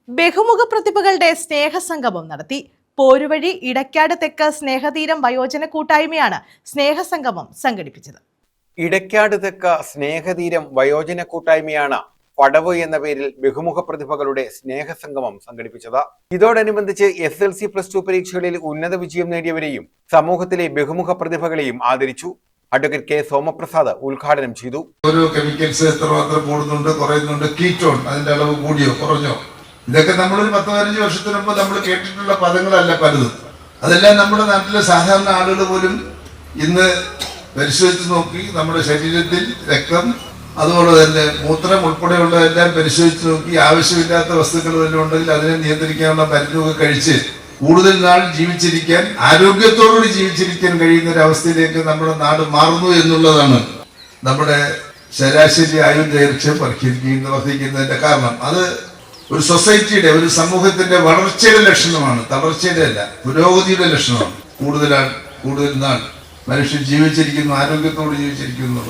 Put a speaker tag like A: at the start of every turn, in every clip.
A: ബഹുമുഖ പ്രതിഭകളുടെ സ്നേഹസംഗമം നടത്തി. പോരുവഴി ഇടക്കാട് തെക്ക് സ്നേഹതീരം വയോജന കൂട്ടായ്മയാണ് സ്നേഹസംഗമം സംഘടിപ്പിച്ചത്.
B: ഇടക്കാട് തെക്ക് സ്നേഹതീരം വയോജന കൂട്ടായ്മയാണ് പടവ് എന്ന പേരിൽ ബഹുമുഖ പ്രതിഭകളുടെ സ്നേഹസംഗമം സംഘടിപ്പിച്ചത്. ഇതോടനുബന്ധിച്ച് SLC+2 പരീക്ഷകളിൽ ഉന്നത വിജയം നേടിയവരെയും സമൂഹത്തിലെ ബഹുമുഖ പ്രതിഭകളെയും ആദരിച്ചു. Advocate K. സോമപ്രസാദ് ഉദ്ഘാടനം ചെയ്തു.
C: ഓരോ കെമിക്കൽസ് എത്രമാത്രം കൂടുന്നുണ്ട്, കുറയുന്നുണ്ട്, കീറ്റോൺ അതിന്റെ അളവ് കൂടിയോ കുറഞ്ഞോ, ഇതൊക്കെ നമ്മളൊരു 10-15 വർഷത്തിന് മുമ്പ് നമ്മൾ കേട്ടിട്ടുള്ള പദങ്ങളല്ല പലതും. അതെല്ലാം നമ്മുടെ നാട്ടിലെ സാധാരണ ആളുകൾ പോലും ഇന്ന് പരിശോധിച്ച് നോക്കി നമ്മുടെ ശരീരത്തിൽ രക്തം, അതുപോലെ തന്നെ മൂത്രം ഉൾപ്പെടെയുള്ളതെല്ലാം പരിശോധിച്ച് നോക്കി ആവശ്യമില്ലാത്ത വസ്തുക്കൾ തന്നെ ഉണ്ടെങ്കിൽ അതിനെ നിയന്ത്രിക്കാനുള്ള മരുന്നൊക്കെ കഴിച്ച് കൂടുതൽ നാൾ ജീവിച്ചിരിക്കാൻ, ആരോഗ്യത്തോടുകൂടി ജീവിച്ചിരിക്കാൻ കഴിയുന്ന ഒരു അവസ്ഥയിലേക്ക് നമ്മുടെ നാട് മാറുന്നു എന്നുള്ളതാണ് നമ്മുടെ ശരാശരി ആയുർദൈർഘ്യം വർദ്ധിക്കുന്നതിന്റെ കാരണം. അത് ഒരു സൊസൈറ്റിയുടെ, ഒരു സമൂഹത്തിന്റെ വളർച്ചയുടെ ലക്ഷണമാണ്, തളർച്ചയുടെ അല്ല, പുരോഗതിയുടെ ലക്ഷണമാണ്. കൂടുതൽ നാൾ മനുഷ്യൻ ജീവിച്ചിരിക്കുന്നു, ആരോഗ്യത്തോട് ജീവിച്ചിരിക്കുന്നു.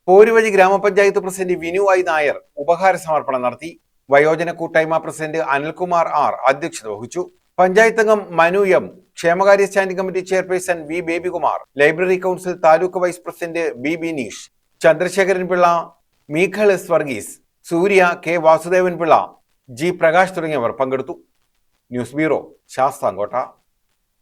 B: പോരുവഴി ഗ്രാമപഞ്ചായത്ത് പ്രസിഡന്റ് വിനു ഐ നായർ ഉപഹാര സമർപ്പണം നടത്തി. വയോജന കൂട്ടായ്മ പ്രസിഡന്റ് അനിൽകുമാർ R അധ്യക്ഷത വഹിച്ചു. പഞ്ചായത്ത് അംഗം മനു M, ക്ഷേമകാര്യ standing committee chairperson V Babykumar, library council taluk vice president B Bineesh, Chandrasekharan Pillai, Meekhal S Varghese, Surya, K Vasudevan Pillai, G Prakash തുടങ്ങിയവർ പങ്കെടുത്തു. News bureau, Sasthamkotta.